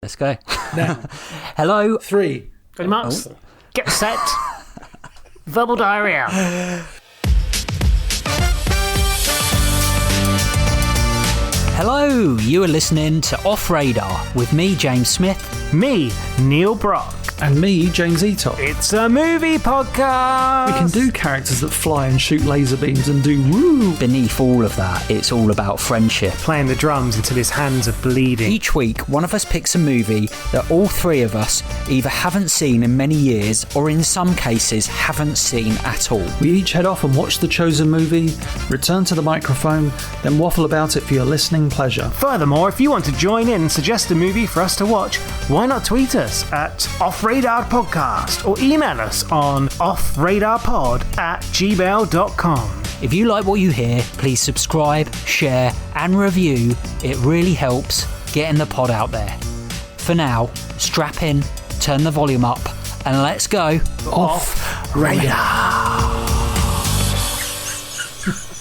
Let's go. Now. Hello. 3. Pretty much. Get set. Verbal diarrhea. Hello, you are listening to Off Radar with me, James Smith. Me, Neil Brock. And me, James Eatock. It's a movie podcast. We can do characters that fly and shoot laser beams and do woo. Beneath all of that, it's all about friendship. Playing the drums until his hands are bleeding. Each week, one of us picks a movie that all three of us either haven't seen in many years or in some cases haven't seen at all. We each head off and watch the chosen movie, return to the microphone, then waffle about it for your listening pleasure. Furthermore, if you want to join in and suggest a movie for us to watch, why not tweet us at Off-Radar Podcast or email us on offradarpod@gmail.com. If you like what you hear, please subscribe, share and review. It really helps getting the pod out there. For now, strap in, turn the volume up and let's go Off Radar.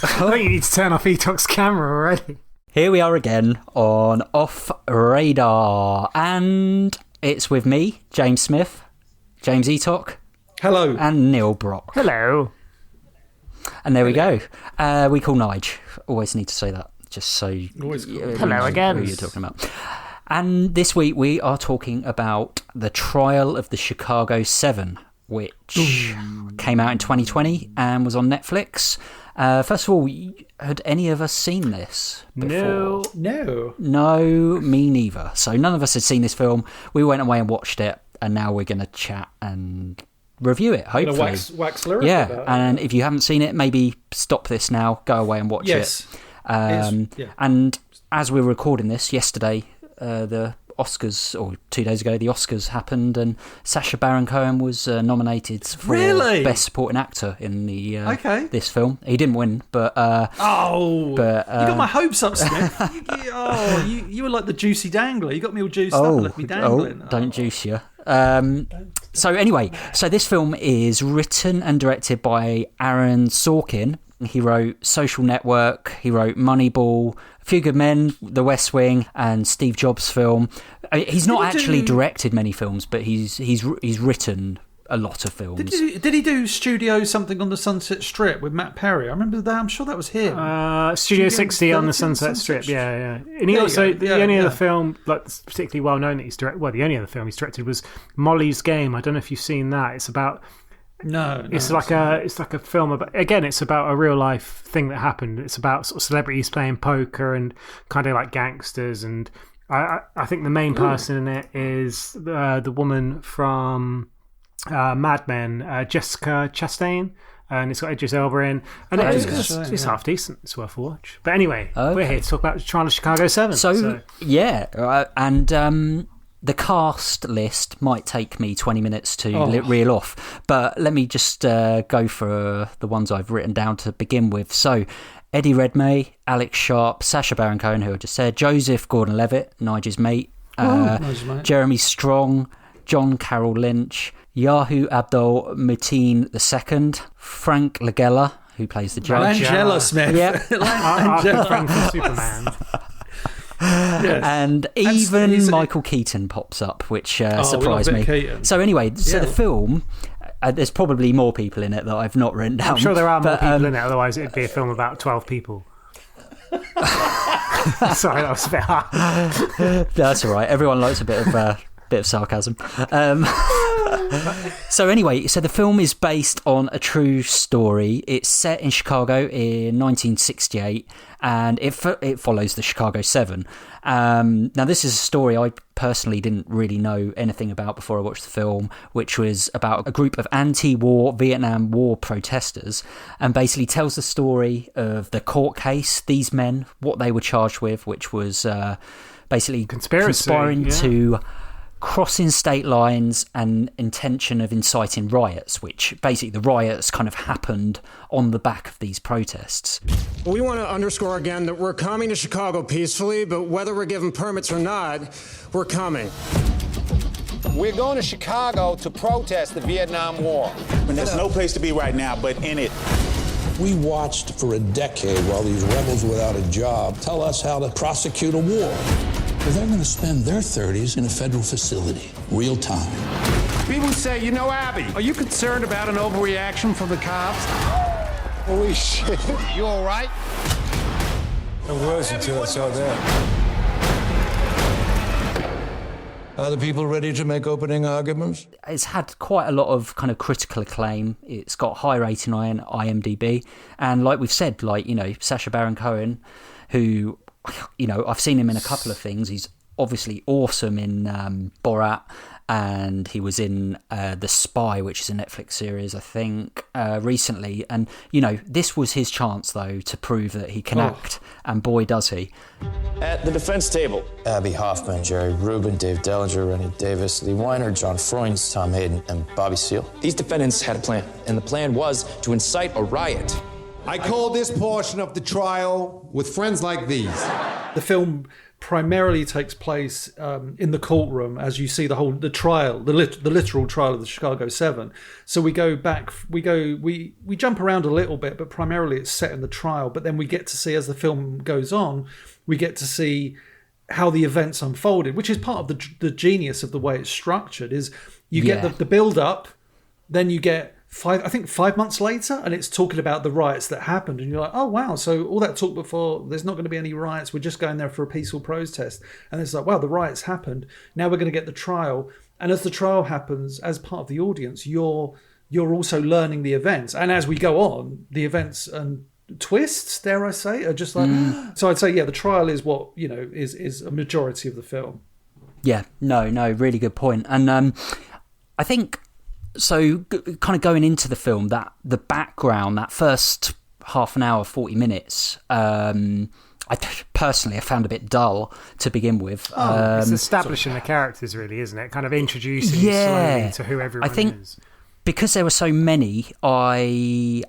I think you need to turn off Eatock's camera already. Here we are again on Off Radar, and it's with me, James Smith, James Eatock. Hello. And Neil Brock. Hello. And there we go. We call Nige. Always need to say that, just so you Hello again. Who you're talking about. And this week we are talking about The Trial of the Chicago 7, which came out in 2020 and was on Netflix. First of all, had any of us seen this before? No. No, me neither. So none of us had seen this film. We went away and watched it, and now we're going to chat and review it, hopefully. Wax lyric. Yeah, and if you haven't seen it, maybe stop this now, go away and watch it. And as we're recording this, yesterday, the Oscars, or 2 days ago, the Oscars happened, and Sacha Baron Cohen was nominated for Best Supporting Actor in the this film. He didn't win, but you got my hopes up, Smith. you were like the juicy dangler. You got me all juiced up and left me dangling. Don't juice you. So anyway, so this film is written and directed by Aaron Sorkin. He wrote Social Network, he wrote Moneyball, A Few Good Men, The West Wing, and Steve Jobs' film. He's not actually directed many films, but he's written a lot of films. Did he do Studio something on the Sunset Strip with Matt Perry? I remember that. I'm sure that was him. Studio 60 on the Sunset Strip. Yeah. And he also the only other film like particularly well known that he's directed. Well, the only other film he's directed was Molly's Game. I don't know if you've seen that. It's about. No, it's like a film about, again, it's about a real life thing that happened. It's about sort of celebrities playing poker and kind of like gangsters, and I think the main person in it is the woman from Mad Men, Jessica Chastain, and it's got Idris Elba in, and it's half decent. It's worth a watch. But anyway, we're here to talk about Trial of Chicago 7. So. The cast list might take me 20 minutes to reel off, but let me just go for the ones I've written down to begin with. So, Eddie Redmayne, Alex Sharp, Sacha Baron Cohen, who I just said, Joseph Gordon-Levitt, Nigel's mate, Jeremy Strong, John Carroll Lynch, Yahoo Abdul-Mateen II, Frank Langella, who plays the judge. Langella Smith. Yeah. Our friend from Superman. Yes. And even Michael Keaton pops up, which surprised me. So anyway, the film, there's probably more people in it that I've not written down. I'm sure there are more people in it, otherwise it'd be a film about 12 people. Sorry, that was a bit hard. That's all right. Everyone likes a bit of sarcasm. So anyway, the film is based on a true story. It's set in Chicago in 1968, and it follows the Chicago 7. Now, this is a story I personally didn't really know anything about before I watched the film, which was about a group of anti-war Vietnam War protesters, and basically tells the story of the court case, these men, what they were charged with, which was basically conspiring to crossing state lines and intention of inciting riots, which basically the riots kind of happened on the back of these protests. We want to underscore again that we're coming to Chicago peacefully, but whether we're given permits or not, we're coming. We're going to Chicago to protest the Vietnam War. And there's no place to be right now but in it. We watched for a decade while these rebels without a job tell us how to prosecute a war. Well, they're going to spend their 30s in a federal facility, real time. People say, you know, Abby, are you concerned about an overreaction from the cops? Holy shit. You all right? I was until I saw that. Are the people ready to make opening arguments? It's had quite a lot of kind of critical acclaim. It's got high rating on IMDb. And like we've said, like, you know, Sacha Baron Cohen, who, you know, I've seen him in a couple of things. He's obviously awesome in Borat, and he was in The Spy, which is a Netflix series, I think, recently. And, you know, this was his chance, though, to prove that he can act, and boy, does he. At the defense table, Abby Hoffman, Jerry Rubin, Dave Dellinger, Rennie Davis, Lee Weiner, John Freund, Tom Hayden, and Bobby Seale. These defendants had a plan, and the plan was to incite a riot. I call this portion of the trial with friends like these. The film primarily takes place in the courtroom, as you see the trial, the literal trial of the Chicago 7. So we go back, we jump around a little bit, but primarily it's set in the trial. But then we get to see, as the film goes on, we get to see how the events unfolded, which is part of the genius of the way it's structured. Is you get the build up, then you get 5 months later, and it's talking about the riots that happened, and you're like, oh wow, so all that talk before, there's not going to be any riots, we're just going there for a peaceful protest. And it's like, wow, the riots happened, now we're going to get the trial. And as the trial happens, as part of the audience, you're also learning the events, and as we go on, the events and twists, dare I say, are just like so I'd say, yeah, the trial is what, you know, is a majority of the film. No, really good point. And I think, so kind of going into the film, that the background, that first half an hour, 40 minutes, I personally found a bit dull to begin with. It's establishing the characters, really, isn't it? Kind of introducing you slowly to who everyone is. I think because there were so many, I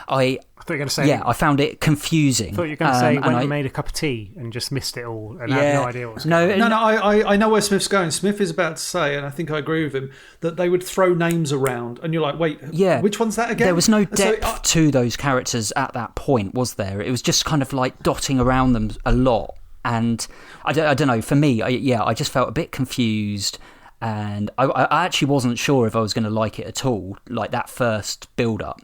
thought you were going to say... Yeah, I found it confusing. I thought you were going to say when I made a cup of tea and just missed it all and had no idea what was going on. No, I know where Smith's going. Smith is about to say, and I think I agree with him, that they would throw names around and you're like, wait, which one's that again? There was no depth to those characters at that point, was there? It was just kind of like dotting around them a lot. And I don't know, for me, I just felt a bit confused. And I actually wasn't sure if I was going to like it at all, like that first build-up.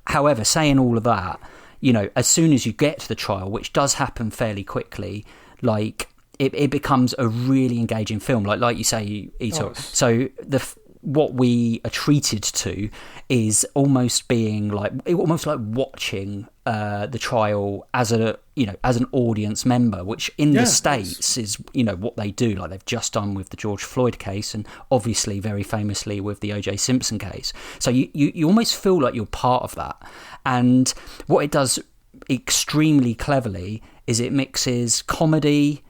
However, saying all of that, you know, as soon as you get to the trial, which does happen fairly quickly, like it becomes a really engaging film. Like you say, Ito. So what we are treated to is almost like watching the trial as an audience member, which in the States is, you know, what they do. Like they've just done with the George Floyd case, and obviously very famously with the O.J. Simpson case. So you almost feel like you're part of that. And what it does extremely cleverly is it mixes comedy,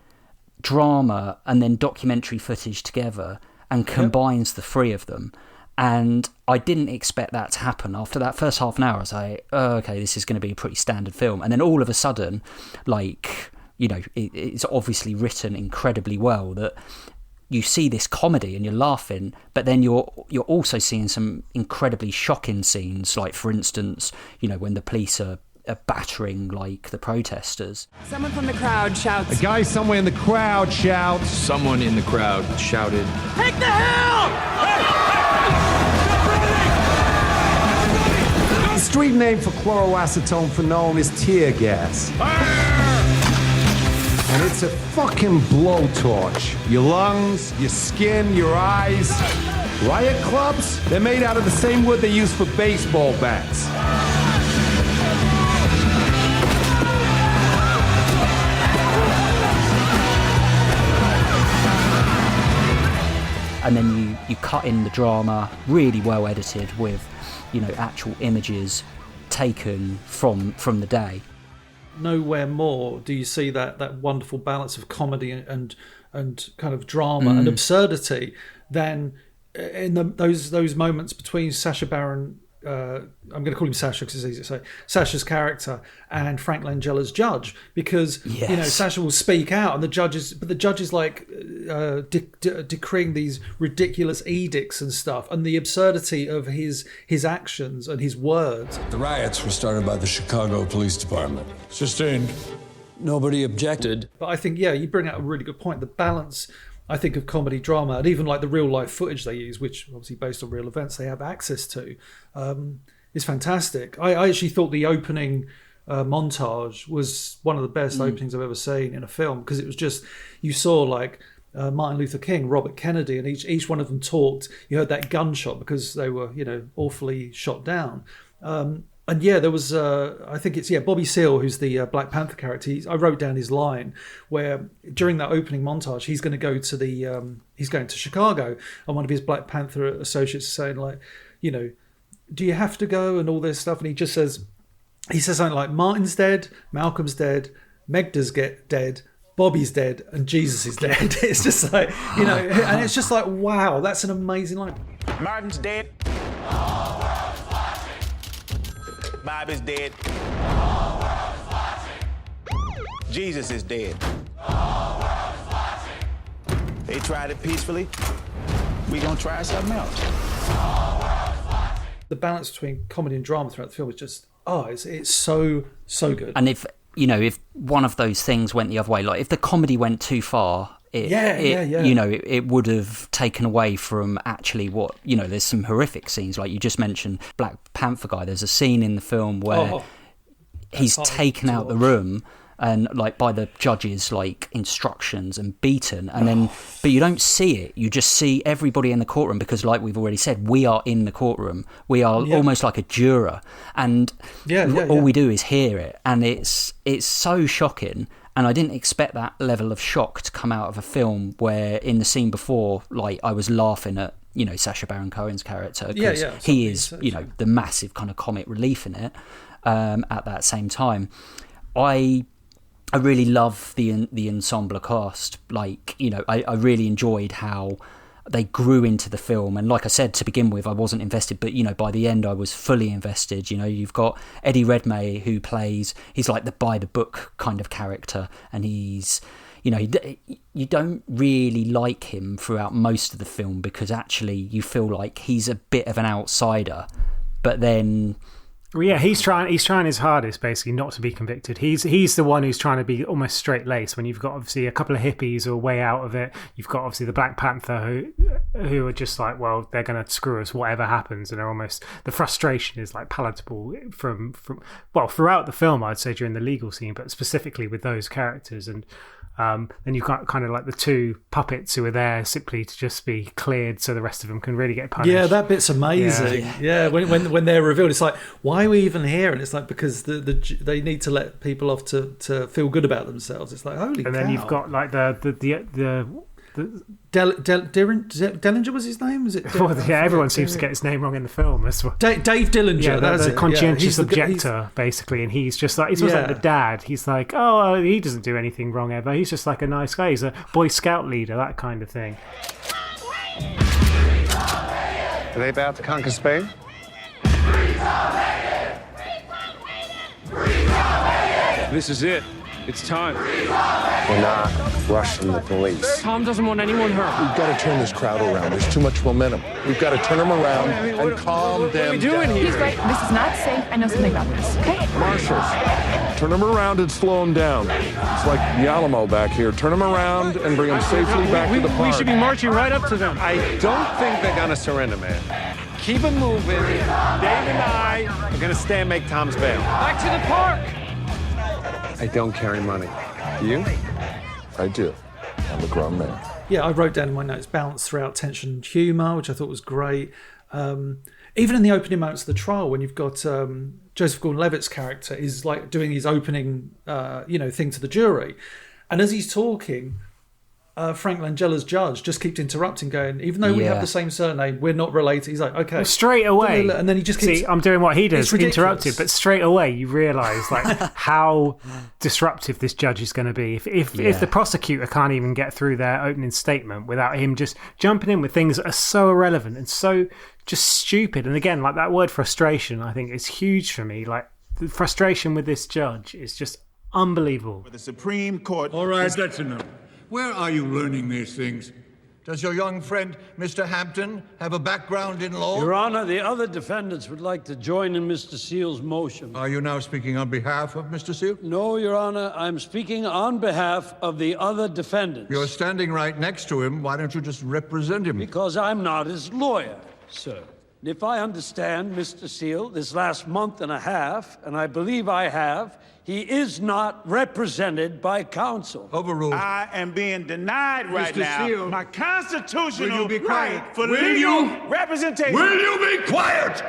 drama, and then documentary footage together, and combines the three of them. And I didn't expect that to happen. After that first half an hour, I was like, oh, okay, this is going to be a pretty standard film. And then all of a sudden, like, you know, it's obviously written incredibly well, that you see this comedy and you're laughing, but then you're also seeing some incredibly shocking scenes. Like, for instance, you know, when the police are battering, like, the protesters. Someone from the crowd shouts. A guy somewhere in the crowd shouts. Someone in the crowd shouted. Take the hill! The street name for chloroacetone phenol is tear gas. And it's a fucking blowtorch. Your lungs, your skin, your eyes. Riot clubs? They're made out of the same wood they use for baseball bats. And then you cut in the drama, really well edited, with, you know, actual images taken from the day. Nowhere more do you see that wonderful balance of comedy and kind of drama and absurdity than in those moments between Sacha Baron. I'm going to call him Sacha because it's easy to say. Sacha's character and Frank Langella's judge, because you know, Sacha will speak out, and the judge is like decreeing these ridiculous edicts and stuff, and the absurdity of his actions and his words. The riots were started by the Chicago Police Department. Sustained. Nobody objected. But I think, you bring out a really good point. The balance, I think, of comedy, drama, and even like the real life footage they use, which obviously based on real events they have access to, is fantastic. I actually thought the opening montage was one of the best openings I've ever seen in a film, because it was just, you saw like Martin Luther King, Robert Kennedy, and each one of them talked. You heard that gunshot because they were, awfully shot down. And there was, I think it's, Bobby Seale, who's the Black Panther character. I wrote down his line where during that opening montage, he's going to go to he's going to Chicago, and one of his Black Panther associates is saying like, do you have to go and all this stuff? And he says something like, Martin's dead, Malcolm's dead, Megda's dead, Bobby's dead, and Jesus is dead. It's just like, and it's just like, wow, that's an amazing line. Martin's dead. Bobby's dead. Jesus is dead. They tried it peacefully. We gonna try something else. The balance between comedy and drama throughout the film is just, it's so good. And if one of those things went the other way, like if the comedy went too far, it would have taken away from actually what, there's some horrific scenes, like you just mentioned Black Panther guy. There's a scene in the film where he's taken out the room and like by the judges like instructions and beaten, and then but you don't see it, you just see everybody in the courtroom, because like we've already said, we are in the courtroom, we are almost like a juror, and all we do is hear it, and it's so shocking. And I didn't expect that level of shock to come out of a film where in the scene before, like I was laughing at, Sacha Baron Cohen's character, because he is, the massive kind of comic relief in it. At that same time, I really love the ensemble cast. Like, I really enjoyed how they grew into the film, and like I said to begin with, I wasn't invested, but by the end I was fully invested. You've got Eddie Redmayne, who plays, he's like the by the book kind of character, and he's you don't really like him throughout most of the film, because actually you feel like he's a bit of an outsider, but then he's trying his hardest basically not to be convicted. He's the one who's trying to be almost straight-laced, when you've got obviously a couple of hippies who are way out of it. You've got obviously the Black Panther who are just like, well, they're going to screw us whatever happens, and they're almost, the frustration is like palatable from throughout the film, I'd say, during the legal scene, but specifically with those characters. And then you've got kind of like the two puppets who are there simply to just be cleared so the rest of them can really get punished. Yeah, that bit's amazing. Yeah. When they're revealed, it's like, why are we even here? And it's like, because they need to let people off to feel good about themselves. It's like, holy cow. And then you've got like the Dillinger was his name? Was it? Everyone seems to get his name wrong in the film as well. Dave Dillinger, that's the it. conscientious objector, basically, and he's just like, he's like the dad. He's like, he doesn't do anything wrong ever. He's just like a nice guy. He's a Boy Scout leader, that kind of thing. Are they about to conquer Spain? This is it. It's time. We're not rushing the police. Tom doesn't want anyone hurt. We've got to turn this crowd around. There's too much momentum. We've got to turn them around and calm them down. What are we doing here? He's right. This is not safe. I know something about this, okay? Marshals, turn them around and slow them down. It's like the Alamo back here. Turn them around and bring them safely back to the park. We should be marching right up to them. I don't think they're gonna surrender, man. Keep it moving. Dave and I are gonna stay and make Tom's bail. Back to the park. I don't carry money. You? I do. I'm a grown man. Yeah, I wrote down in my notes, balance throughout tension and humour, which I thought was great. Even in the opening moments of the trial, when you've got Joseph Gordon-Levitt's character is like doing his opening, thing to the jury, and as he's talking, Frank Langella's judge just keeps interrupting, going, even though we have the same surname, we're not related. He's like, okay. Well, straight away. And then he just keeps... See, I'm doing what he does, interrupted, but straight away you realise like how disruptive this judge is going to be. If the prosecutor can't even get through their opening statement without him just jumping in with things that are so irrelevant and so just stupid. And again, like that word frustration, I think is huge for me. Like the frustration with this judge is just unbelievable. The Supreme Court... All right, that's enough. Where are you learning these things? Does your young friend, Mr. Hampton, have a background in law? Your Honor, the other defendants would like to join in Mr. Seal's motion. Are you now speaking on behalf of Mr. Seal? No, Your Honor, I'm speaking on behalf of the other defendants. You're standing right next to him. Why don't you just represent him? Because I'm not his lawyer, sir. And if I understand Mr. Seal, this last month and a half, and I believe I have, he is not represented by counsel. Overruled. I am being denied right Mr. now Seal, my constitutional will you be quiet? right for Will legal you? representation. Will you be quiet?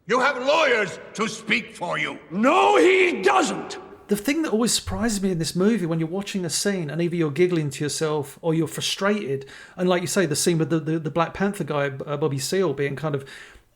You have lawyers to speak for you. No, he doesn't. The thing that always surprises me in this movie when you're watching a scene and either you're giggling to yourself or you're frustrated, and like you say, the scene with the Black Panther guy, Bobby Seale, being kind of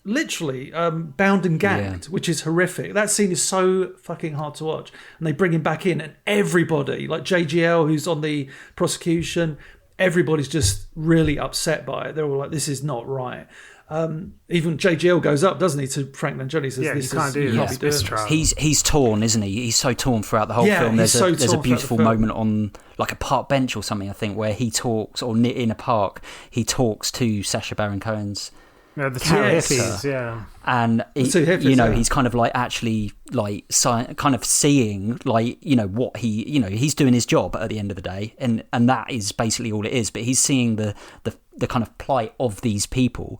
literally bound and gagged, which is horrific. That scene is so fucking hard to watch. And they bring him back in, and everybody, like JGL, who's on the prosecution, everybody's just really upset by it. They're all like, this is not right. Even JGL goes up, doesn't he, to Frank Langella? Says, this you can't do this trial. He's torn, isn't he? He's so torn throughout the whole film. There's a beautiful moment on like a park bench or something, I think, where he talks, or in a park, he talks to Sacha Baron Cohen's the two hippies, and he's kind of like actually like kind of seeing like what he's doing his job at the end of the day, and that is basically all it is. But he's seeing the kind of plight of these people.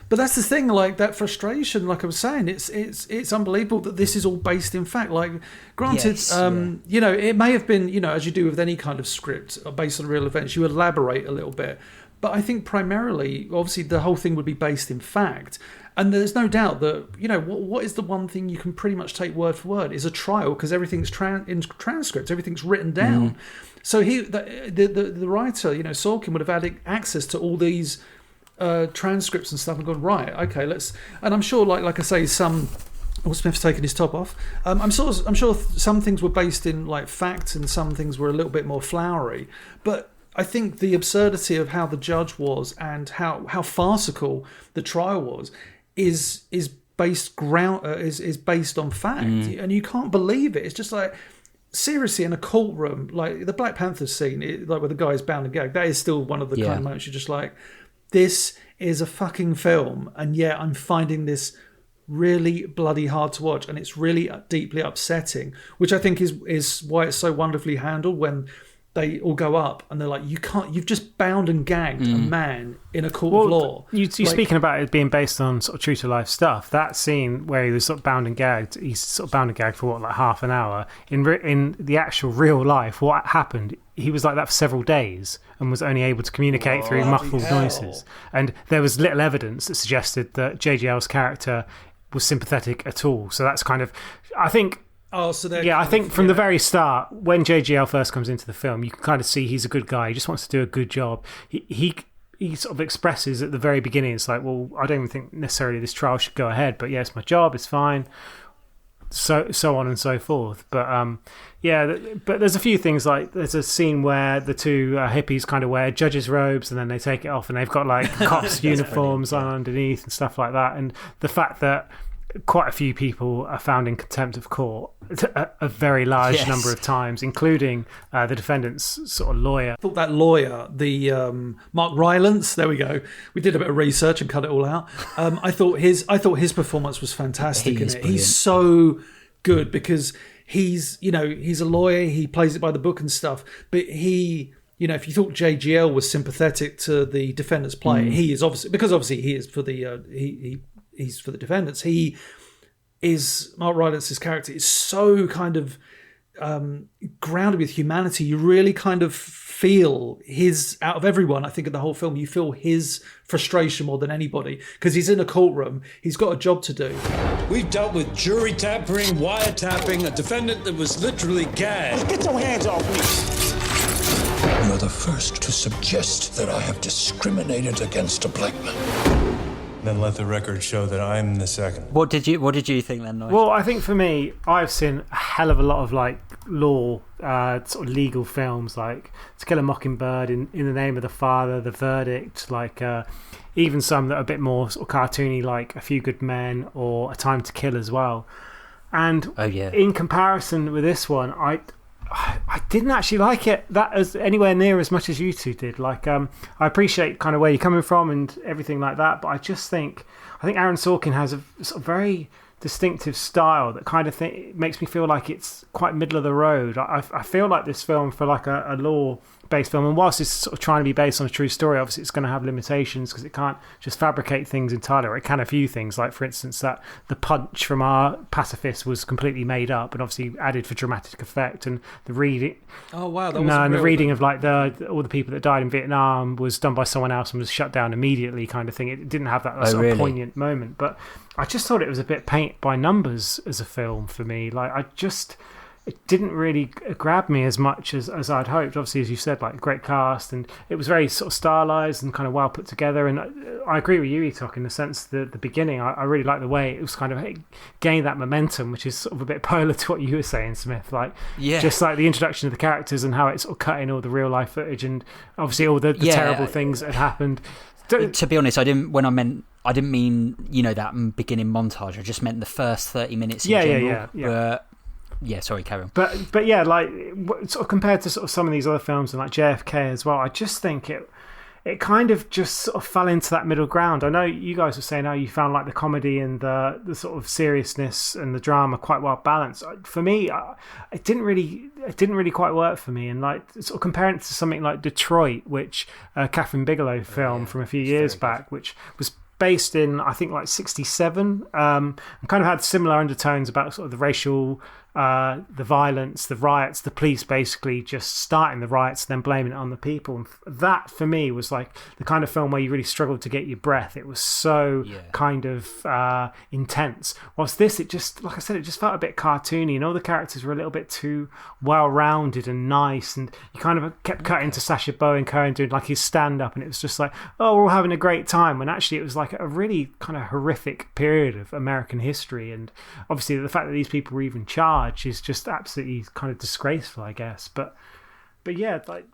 But that's the thing, like that frustration, like I was saying, it's unbelievable that this is all based in fact. Like, granted, it may have been, as you do with any kind of script based on real events, you elaborate a little bit. But I think primarily, obviously, the whole thing would be based in fact. And there's no doubt that, what is the one thing you can pretty much take word for word is a trial, because everything's in transcripts, everything's written down. So the writer, Sorkin, would have had access to all these transcripts and stuff and gone, right, okay, let's. And I'm sure, like I say, Will Smith's taken his top off. I'm sure some things were based in like fact, and some things were a little bit more flowery. But I think the absurdity of how the judge was and how farcical the trial was is based on fact, and you can't believe it. It's just like, seriously, in a courtroom, like the Black Panther scene, like where the guy's bound and gagged, that is still one of the kind of moments you're just like, this is a fucking film, and yet I'm finding this really bloody hard to watch, and it's really deeply upsetting, which I think is why it's so wonderfully handled when they all go up and they're like, you've just bound and gagged a man in a court of law. You're speaking about it being based on sort of true to life stuff. That scene where he was sort of bound and gagged, he's sort of bound and gagged for like half an hour. In the actual real life, what happened, he was like that for several days and was only able to communicate through muffled noises. And there was little evidence that suggested that JGL's character was sympathetic at all. So that's kind of, I think... Oh, so I think from the very start, when JGL first comes into the film, you can kind of see he's a good guy. He just wants to do a good job. He sort of expresses at the very beginning, it's like, well, I don't even think necessarily this trial should go ahead, but yeah, it's my job, it's fine. So on and so forth. But but there's a few things, like there's a scene where the two hippies kind of wear judges' robes and then they take it off and they've got like cops' uniforms on underneath and stuff like that. And the fact that quite a few people are found in contempt of court a very large number of times, including the defendant's sort of lawyer. I thought that lawyer, the Mark Rylance, there we go. We did a bit of research and cut it all out. I thought his performance was fantastic in it. He's so good because he's a lawyer. He plays it by the book and stuff. But he, if you thought JGL was sympathetic to the defendant's plight, he is obviously he is for the he's for the defendants. He is, Mark Rylance's character is so kind of grounded with humanity. You really kind of feel his, out of everyone, I think in the whole film, you feel his frustration more than anybody, because he's in a courtroom, he's got a job to do. We've dealt with jury tampering, wiretapping, a defendant that was literally gagged. Get your hands off me. You're the first to suggest that I have discriminated against a black man. Then let the record show that I'm the second. What did you think then, Nigel? Well, I think for me, I've seen a hell of a lot of like law, sort of legal films, like To Kill a Mockingbird, In the Name of the Father, The Verdict, like even some that are a bit more sort of cartoony, like A Few Good Men or A Time to Kill as well. And in comparison with this one, I didn't actually like it that as anywhere near as much as you two did. Like, I appreciate kind of where you're coming from and everything like that, but I think Aaron Sorkin has a sort of very distinctive style that kind of makes me feel like it's quite middle of the road. I feel like this film, for like a law-based film, and whilst it's sort of trying to be based on a true story, obviously it's going to have limitations because it can't just fabricate things entirely, or it can a few things, like for instance that the punch from our pacifist was completely made up and obviously added for dramatic effect, and the reading the reading of like all the people that died in Vietnam was done by someone else and was shut down immediately, kind of thing. It didn't have that sort of poignant moment, but I just thought it was a bit paint by numbers as a film for me. Like, it didn't really grab me as much as I'd hoped. Obviously, as you said, like, great cast, and it was very sort of stylized and kind of well put together. And I agree with you, Etok, in the sense that the beginning, I really liked the way it was kind of gained that momentum, which is sort of a bit polar to what you were saying, Smith. Like, just like the introduction of the characters and how it sort of cut in all the real life footage and obviously all the terrible things that had happened. To be honest, I didn't mean, you know, that beginning montage. I just meant the first 30 minutes in general. Yeah, sorry, carry on. But yeah, like, sort of compared to sort of some of these other films and like JFK as well, I just think it kind of just sort of fell into that middle ground. I know you guys were saying how you found like the comedy and the sort of seriousness and the drama quite well balanced. For me, it didn't really quite work for me. And like, sort of comparing it to something like Detroit, which Catherine Bigelow film from a few years back, which was based in, I think, like 1967, and kind of had similar undertones about sort of the racial, the violence, the riots, the police basically just starting the riots and then blaming it on the people. And that, for me, was like the kind of film where you really struggled to get your breath. It was so kind of intense. Whilst this, it just, like I said, it just felt a bit cartoony, and all the characters were a little bit too well-rounded and nice, and you kind of kept cutting to Sacha Baron Cohen doing like his stand-up, and it was just like, oh, we're all having a great time, when actually it was like a really kind of horrific period of American history. And obviously the fact that these people were even charged is just absolutely kind of disgraceful, I guess. But yeah, like,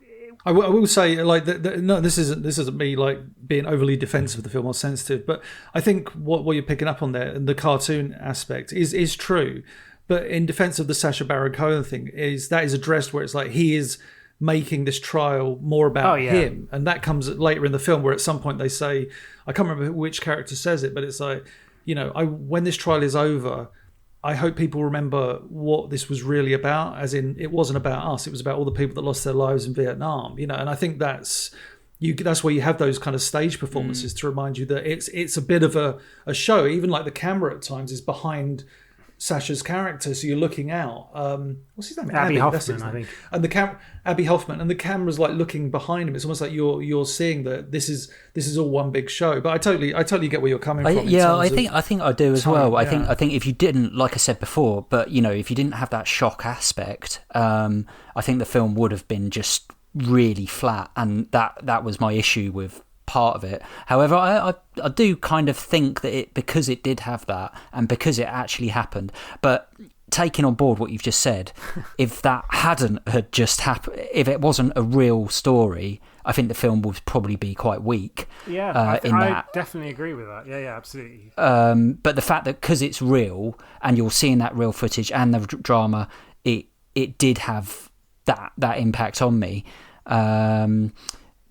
I will say, like, no, this isn't me like being overly defensive of the film or sensitive, but I think what you're picking up on there, the cartoon aspect, is true. But in defense of the Sacha Baron Cohen thing, is addressed where it's like he is making this trial more about him, and that comes later in the film where at some point they say, I can't remember which character says it, but it's like, you know, when this trial is over, I hope people remember what this was really about, as in it wasn't about us, it was about all the people that lost their lives in Vietnam, you know. And I think that's where you have those kind of stage performances to remind you that it's a bit of a show. Even like the camera at times is behind Sacha's character, so you're looking out. What's his name? Abby Hoffman, I think. And the Abby Hoffman, and the camera's like looking behind him. It's almost like you're seeing that this is all one big show. But I totally get where you're coming from. I think I do as well. I think if you didn't, like I said before, but you know, if you didn't have that shock aspect, I think the film would have been just really flat, and that was my issue with part of it. However, I do kind of think that because it did have that, and because it actually happened, but taking on board what you've just said, if that had just happened, if it wasn't a real story, I think the film would probably be quite weak. Yeah, I definitely agree with that. Yeah, absolutely. But the fact that because it's real and you're seeing that real footage and the drama, it did have that impact on me.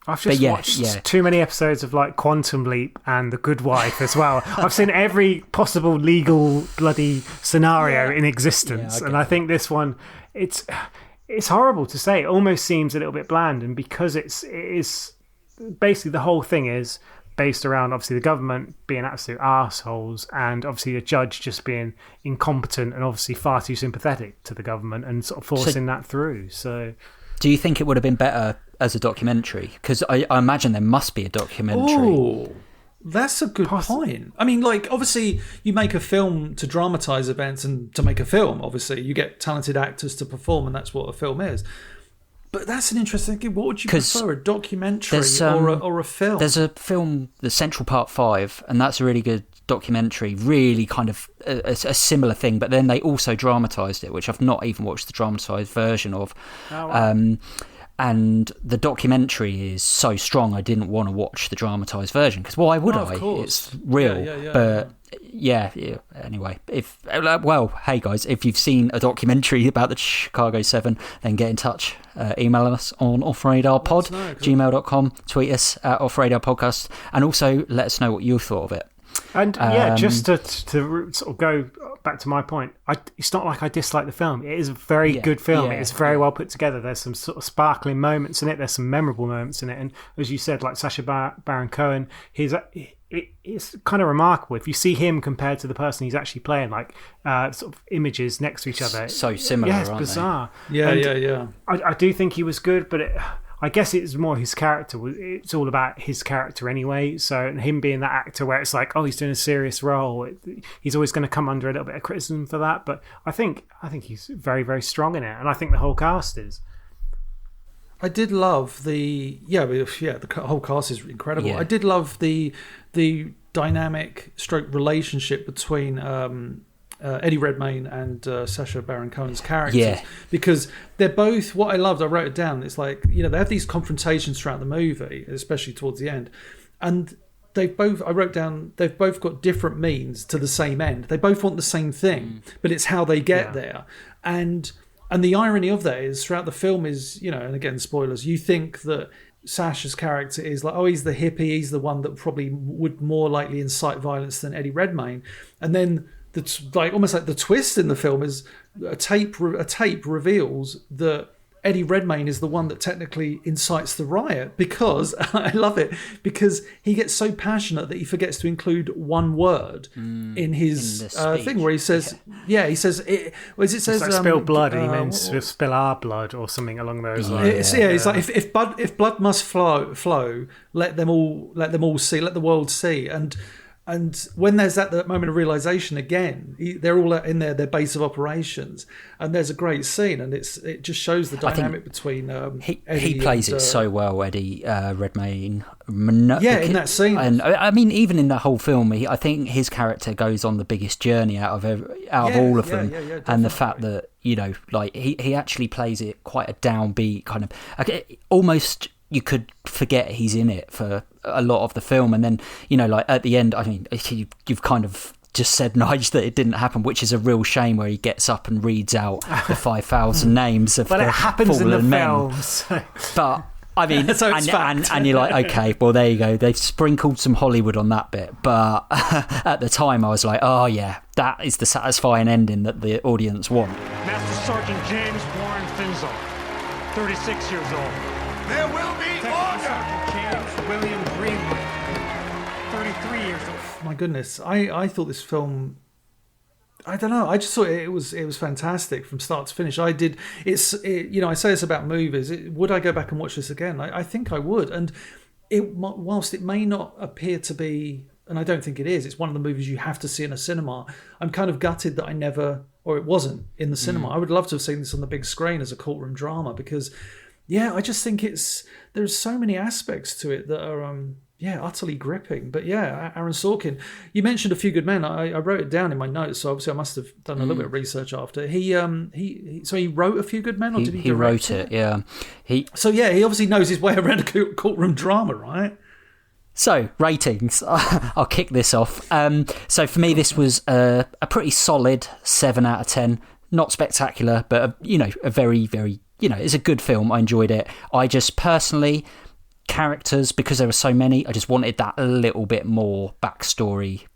I've just watched too many episodes of like Quantum Leap and The Good Wife as well. I've seen every possible legal bloody scenario in existence, and I think this one, it's horrible to say. It almost seems a little bit bland, and because it is basically the whole thing is based around obviously the government being absolute arseholes, and obviously a judge just being incompetent and obviously far too sympathetic to the government and sort of forcing that through. So, do you think it would have been better as a documentary? Because I imagine there must be a documentary. Ooh, that's a good point. I mean, like, obviously you make a film to dramatise events, and to make a film, obviously you get talented actors to perform, and that's what a film is. But that's an interesting thing. What would you prefer, a documentary or a film? There's a film, The Central Park 5, and that's a really good documentary, really kind of a similar thing, but then they also dramatised it, which I've not even watched the dramatised version of. Oh, wow. And the documentary is so strong, I didn't want to watch the dramatised version, because why would I? It's real. But yeah, anyway, hey guys, if you've seen a documentary about the Chicago 7, then get in touch. Email us on offradarpod, gmail.com, tweet us at offradarpodcast, and also let us know what you thought of it. And just to sort of go back to my point, it's not like I dislike the film. It is a very good film. It's very well put together. There's some sort of sparkling moments in it. There's some memorable moments in it. And as you said, like Sacha Baron Cohen, it's kind of remarkable. If you see him compared to the person he's actually playing, like sort of images next to each other. So similar, yeah, it's bizarre. Yeah. I do think he was good, but I guess it's more his character. It's all about his character anyway. So him being that actor where it's like, oh, he's doing a serious role. He's always going to come under a little bit of criticism for that. But I think he's very, very strong in it. And I think the whole cast is. I did love the whole cast is incredible. Yeah. I did love the dynamic stroke relationship between Eddie Redmayne and Sacha Baron Cohen's characters, because they're both, what I loved, I wrote it down, it's like, they have these confrontations throughout the movie, especially towards the end, and they've both got different means to the same end. They both want the same thing, but it's how they get there. And the irony of that is throughout the film is, and again, spoilers, you think that Sacha's character is like, oh, he's the hippie, he's the one that probably would more likely incite violence than Eddie Redmayne. And then almost like the twist in the film is a tape reveals that Eddie Redmayne is the one that technically incites the riot, because I love it, because he gets so passionate that he forgets to include one word in his thing where he says, he says, it's like spill blood, and he means to spill our blood or something along those lines. It's like if blood must flow, let them all see, let the world see. And when there's that moment of realization again, they're all in their base of operations, and there's a great scene, and it just shows the dynamic between he plays it so well, Eddie Redmayne. In that scene, and I mean, even in the whole film, I think his character goes on the biggest journey out of all of them, and the fact that he actually plays it quite a downbeat kind of, almost. You could forget he's in it for a lot of the film, and then at the end, I mean, you've kind of just said, Nige, that it didn't happen, which is a real shame, where he gets up and reads out the 5,000 names of the fallen men. But it happens in the films. But I mean, and you're like, okay, well, there you go. They've sprinkled some Hollywood on that bit, but at the time, I was like, oh yeah, that is the satisfying ending that the audience want. Master Sergeant James Warren Finzel, 36 years old. There will be order! James William Greenwood, 33 years old. My goodness, I thought this film, I don't know, I just thought it was fantastic from start to finish. I did. I say this about movies. Would I go back and watch this again? I think I would. And whilst it may not appear to be, and I don't think it is, it's one of the movies you have to see in a cinema. I'm kind of gutted that it wasn't in the cinema. I would love to have seen this on the big screen as a courtroom drama, because I just think there's so many aspects to it that are utterly gripping. But Aaron Sorkin, you mentioned A Few Good Men. I wrote it down in my notes, so obviously I must have done a little bit of research after. He wrote A Few Good Men, or did he direct wrote it? Yeah. He obviously knows his way around a courtroom drama, right? So, ratings. I'll kick this off. So for me, this was a pretty solid 7 out of 10. Not spectacular, but a very, very, it's a good film. I enjoyed it. I just personally, characters, because there were so many, I just wanted that a little bit more backstory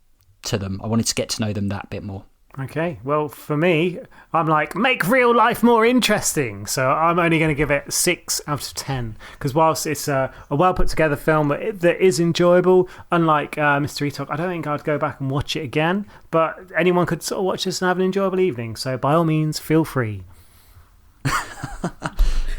to them. I wanted to get to know them that bit more. Okay, well, for me, I'm like, make real life more interesting. So I'm only going to give it 6 out of 10. Because whilst it's a well put together film that is enjoyable, unlike Mystery Talk, I don't think I'd go back and watch it again. But anyone could sort of watch this and have an enjoyable evening. So by all means, feel free.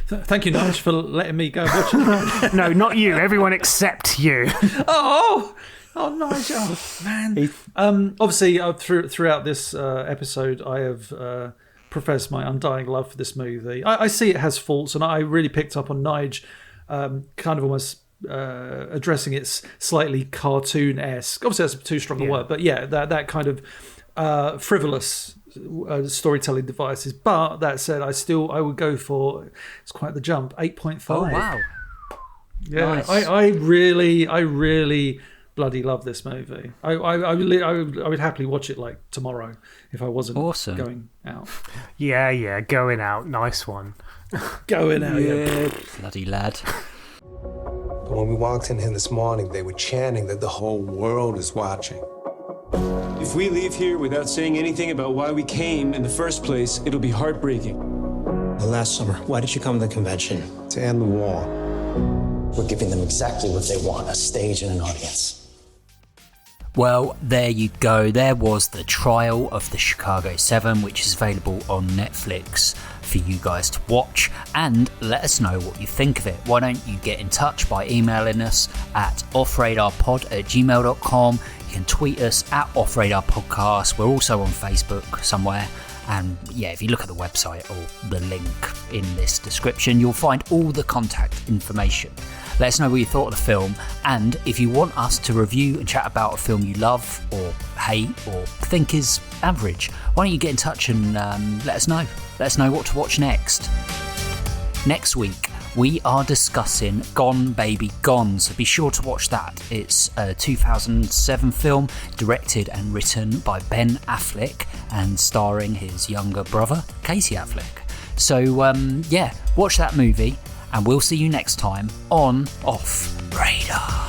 Thank you, Nige, for letting me go watch it. No, not you. Everyone except you. Oh, Nigel, man. Obviously, throughout this episode, I have professed my undying love for this movie. I see it has faults, and I really picked up on Nige kind of almost addressing its slightly cartoon-esque. Obviously, that's too strong a word, but that kind of frivolous storytelling devices. But that said, I would go for, it's quite the jump, 8.5. Oh wow! Yeah, Nice. I really bloody love this movie. I would happily watch it like tomorrow if I wasn't going out. Yeah, going out. Nice one. Going out, yeah. Bloody lad. But when we walked in here this morning, they were chanting that the whole world is watching. If we leave here without saying anything about why we came in the first place, it'll be heartbreaking. Last summer, why did you come to the convention? To end the war. We're giving them exactly what they want, a stage and an audience. Well, there you go. There was the trial of the Chicago 7, which is available on Netflix for you guys to watch, and let us know what you think of it. Why don't you get in touch by emailing us at offradarpod@gmail.com. You can tweet us at offradarpodcast. We're also on Facebook somewhere. And yeah, if you look at the website or the link in this description, you'll find all the contact information. Let us know what you thought of the film, and if you want us to review and chat about a film you love or hate or think is average, why don't you get in touch and let us know. Let us know what to watch next. Next week, we are discussing Gone Baby Gone, so be sure to watch that. It's a 2007 film directed and written by Ben Affleck and starring his younger brother, Casey Affleck. So yeah, watch that movie, and we'll see you next time on Off Radar.